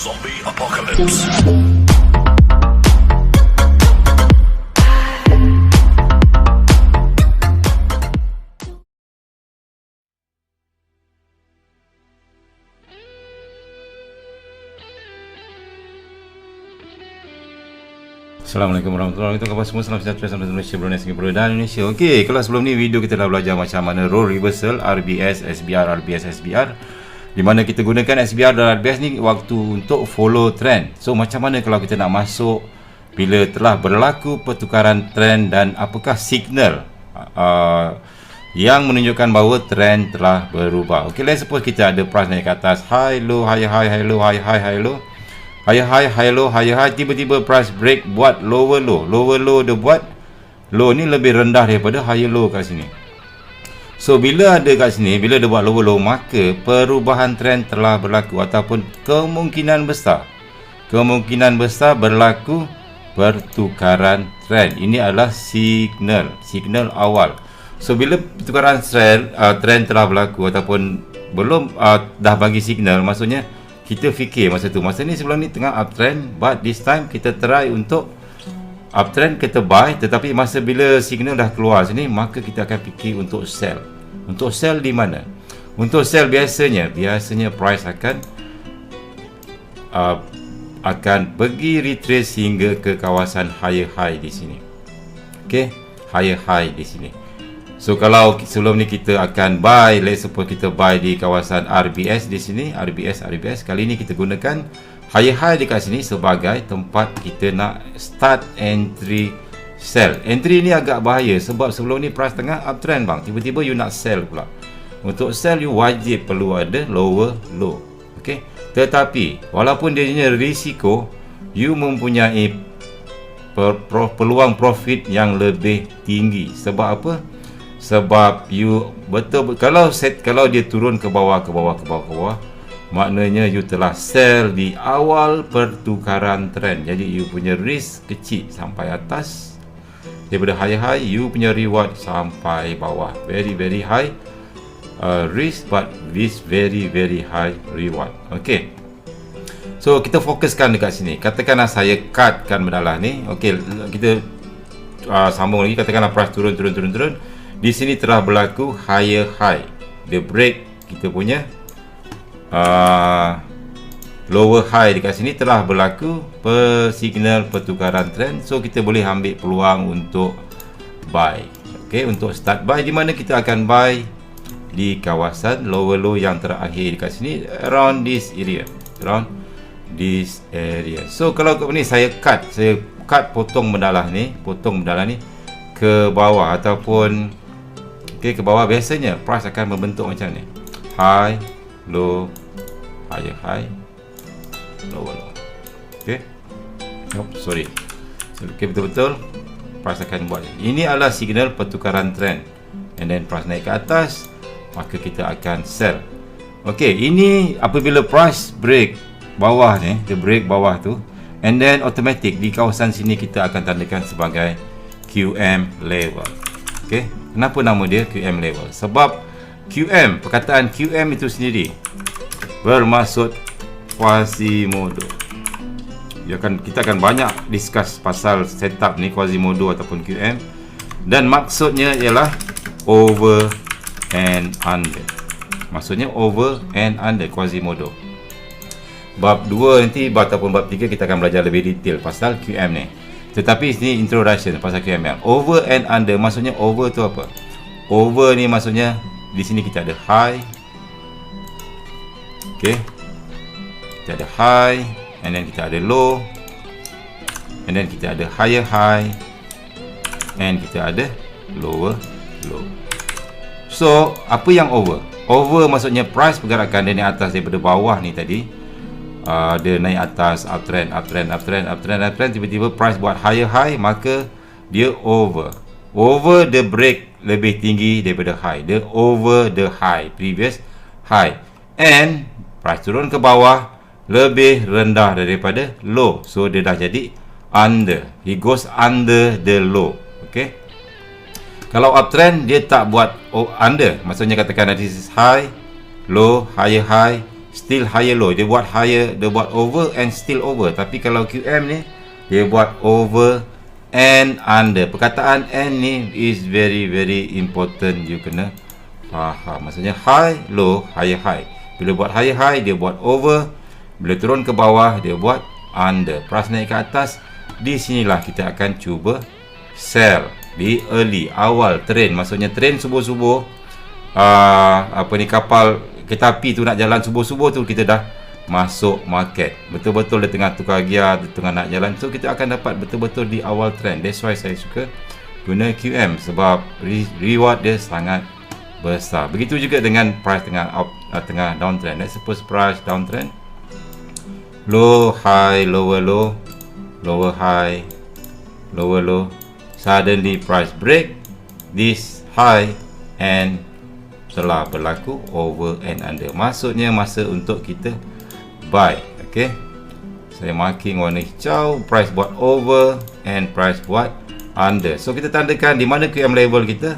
Zombie Apocalypse. Assalamualaikum warahmatullahi wabarakatuh. Semua salam sejahtera salam Malaysia, Brunei, Singapura dan Indonesia. Okey, kalau sebelum ni video kita dah belajar macam mana role reversal, RBS, SBR, RBS, SBR. Di mana kita gunakan SBR dan RBS ni waktu untuk follow trend. So macam mana kalau kita nak masuk bila telah berlaku pertukaran trend dan apakah signal yang menunjukkan bahawa trend telah berubah. Okey, let's suppose kita ada price naik ke atas, high low, high high, high low, high high, high low. Higher high, high low, higher high, tiba-tiba price break buat lower low. Lower low dia buat low ni lebih rendah daripada higher low kat sini. So bila ada kat sini, bila dia buat lower low, maka perubahan trend telah berlaku ataupun kemungkinan besar berlaku pertukaran trend. Ini adalah signal awal. So bila pertukaran trend telah berlaku ataupun belum dah bagi signal, maksudnya kita fikir masa ni sebelum ni tengah uptrend, but this time kita try untuk uptrend, kita buy, tetapi masa bila signal dah keluar sini, maka kita akan fikir untuk sell. Untuk sell di mana? Untuk sell biasanya price akan pergi retrace hingga ke kawasan higher high di sini. Okey, higher high di sini. So kalau sebelum ni kita akan buy, let's suppose kita buy di kawasan RBS di sini, RBS. Kali ni kita gunakan higher high dekat sini sebagai tempat kita nak start entry sell. Entry ni agak bahaya sebab sebelum ni price tengah uptrend bang, tiba-tiba you nak sell pula. Untuk sell you wajib perlu ada lower low. Okey. Tetapi walaupun dia punya risiko, you mempunyai peluang profit yang lebih tinggi. Sebab apa? Sebab you betul kalau dia turun ke bawah, maknanya you telah sell di awal pertukaran trend. Jadi you punya risk kecil sampai atas. Daripada high high, you punya reward sampai bawah. Very very high risk, but with very very high reward. Okay, so kita fokuskan dekat sini. Katakanlah saya cutkan mendalah ni. Okay, kita sambung lagi. Katakanlah price turun. Di sini telah berlaku higher high. Dia break kita punya lower high dekat sini, telah berlaku signal pertukaran trend. So kita boleh ambil peluang untuk buy. Okey, untuk start buy, di mana kita akan buy di kawasan lower low yang terakhir dekat sini, around this area. So kalau ni saya cut potong mendalah ni ke bawah ataupun ke bawah, biasanya price akan membentuk macam ni, high low, higher high, lower low. Sorry, betul-betul price akan buat ini adalah signal pertukaran trend, and then price naik ke atas, maka kita akan sell. Ini apabila price break bawah ni, dia break bawah tu, and then automatic di kawasan sini kita akan tandakan sebagai QM level. Kenapa nama dia QM level? Sebab QM, perkataan QM itu sendiri bermaksud Quasimodo. Kita akan banyak discuss pasal setup ni, Quasimodo ataupun QM, dan maksudnya ialah over and under. Maksudnya over and under Quasimodo. Bab 2 nanti ataupun bab 3 kita akan belajar lebih detail pasal QM ni. Tetapi ini introduction pasal QML. Over and under, maksudnya over tu apa? Over ni maksudnya di sini kita ada high. Kita ada high, and then kita ada low, and then kita ada higher high, and kita ada lower low. So apa yang over? Over maksudnya price pergerakan dia naik atas daripada bawah ni tadi. Dia naik atas, uptrend, tiba-tiba price buat higher high, maka dia over the break lebih tinggi daripada high, dia over the high, previous high, and price turun ke bawah lebih rendah daripada low, so dia dah jadi under, he goes under the low. Kalau uptrend dia tak buat under, maksudnya katakan this is high, low, higher high, still higher low. Dia buat higher, dia buat over and still over. Tapi kalau QM ni dia buat over and under. Perkataan and ni is very important, you kena faham. Maksudnya high low, higher high. Bila buat higher high dia buat over, bila turun ke bawah dia buat under. Price naik ke atas, di sinilah kita akan cuba sell di early, awal trend. Maksudnya trend subuh-subuh, kapal kereta api tu nak jalan subuh-subuh tu, kita dah masuk market. Betul-betul dia tengah tukar gear, dia tengah nak jalan. So kita akan dapat betul-betul di awal trend. That's why saya suka guna QM, sebab reward dia sangat besar. Begitu juga dengan price tengah downtrend. Let's suppose price downtrend, low high, lower low, lower high, lower low. Suddenly price break this high and telah berlaku over and under. Maksudnya masa untuk kita buy. Okay, saya marking warna hijau, price buat over and price buat under. So kita tandakan di mana QM level kita.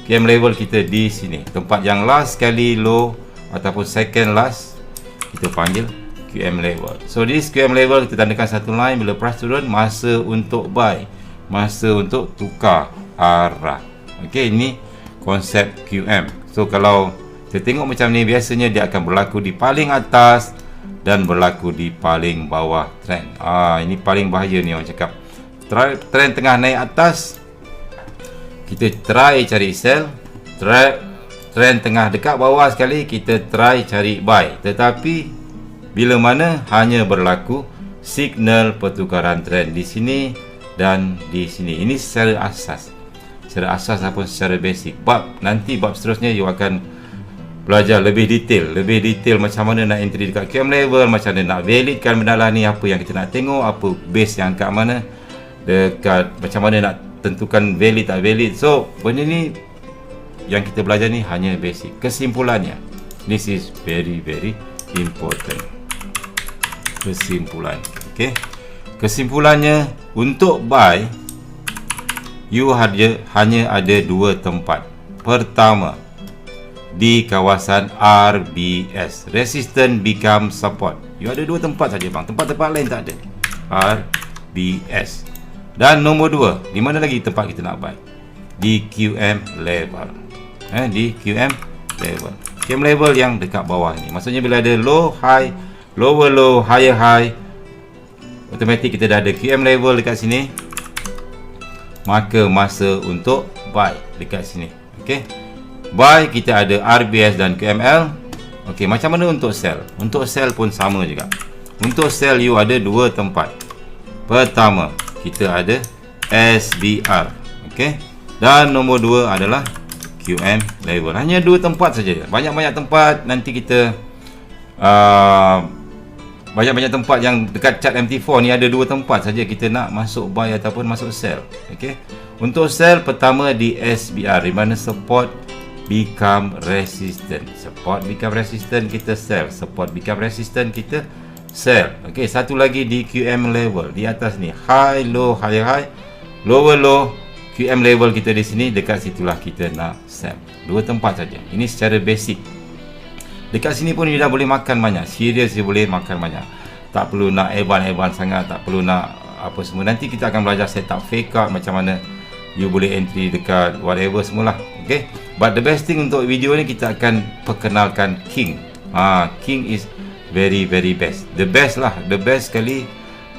QM level kita di sini, tempat yang last sekali low ataupun second last kita panggil QM level. So this QM level kita tandakan satu line. Bila price turun, masa untuk buy, masa untuk tukar arah. Okay, ini konsep QM. So kalau kita tengok macam ni, biasanya dia akan berlaku di paling atas dan berlaku di paling bawah trend. Ini paling bahaya ni orang cakap. Trend tengah naik atas, kita try cari sell. Trend tengah dekat bawah sekali, kita try cari buy. Tetapi bila mana hanya berlaku signal pertukaran trend di sini dan di sini. Ini secara asas. Secara asas ataupun secara basic. Nanti bab seterusnya you akan belajar lebih detail macam mana nak entry dekat QM level, macam mana nak validkan benda lah ni, apa yang kita nak tengok, apa base yang kat mana, dekat macam mana nak tentukan valid tak valid. So benda ni yang kita belajar ni hanya basic. Kesimpulannya, this is very important. Kesimpulan, okay? Kesimpulannya, untuk buy you hanya ada dua tempat. Pertama, di kawasan RBS, resistance become support. You ada dua tempat saja bang, tempat-tempat lain tak ada. RBS. Dan nombor dua, di mana lagi tempat kita nak buy? Di QM level. Di QM level. QM level yang dekat bawah ni. Maksudnya bila ada low high, lower low, higher high, automatik kita dah ada QM level dekat sini. Maka masa untuk buy dekat sini. Okey. Buy kita ada RBS dan QML. Okey, macam mana untuk sell? Untuk sell pun sama juga. Untuk sell you ada dua tempat. Pertama, kita ada SBR. Okey. Dan nombor dua adalah QM level. Hanya dua tempat saja. Banyak-banyak tempat nanti kita banyak-banyak tempat yang dekat chart MT4 ni ada dua tempat saja kita nak masuk buy ataupun masuk sell. Okey. Untuk sell pertama di SBR, di mana support become resistant. Support become resistant, kita sell. Support become resistant, kita sell. Okey, satu lagi di QM level di atas ni, high low, higher high, lower low. QM level kita di sini, dekat situlah kita nak sell. Dua tempat saja. Ini secara basic. Dekat sini pun you dah boleh makan banyak. Serius you boleh makan banyak. Tak perlu nak eban sangat, tak perlu nak apa semua. Nanti kita akan belajar setup fake out, macam mana you boleh entry dekat whatever semualah. Okay. But the best thing untuk video ni, kita akan perkenalkan King. King is very best. The best lah. The best sekali.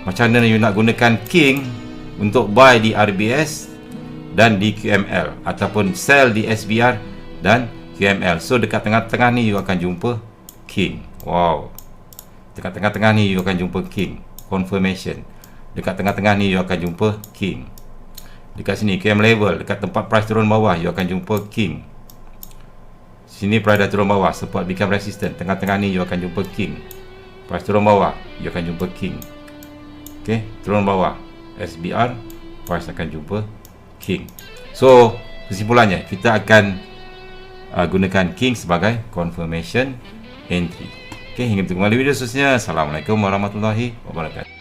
Macam mana you nak gunakan King untuk buy di RBS dan di QML, ataupun sell di SBR dan QML. So dekat tengah-tengah ni you akan jumpa King. Wow. Dekat tengah-tengah ni you akan jumpa King. Confirmation. Dekat tengah-tengah ni you akan jumpa King. Dekat sini QM level, dekat tempat price turun bawah you akan jumpa King. Sini price dah turun bawah, support become resistant. Tengah-tengah ni you akan jumpa King. Price turun bawah, you akan jumpa King. Okay, turun bawah SBR, price akan jumpa King. So kesimpulannya, kita akan gunakan King sebagai confirmation entry. Okay, hingga bertemu kembali video seterusnya. Assalamualaikum warahmatullahi wabarakatuh.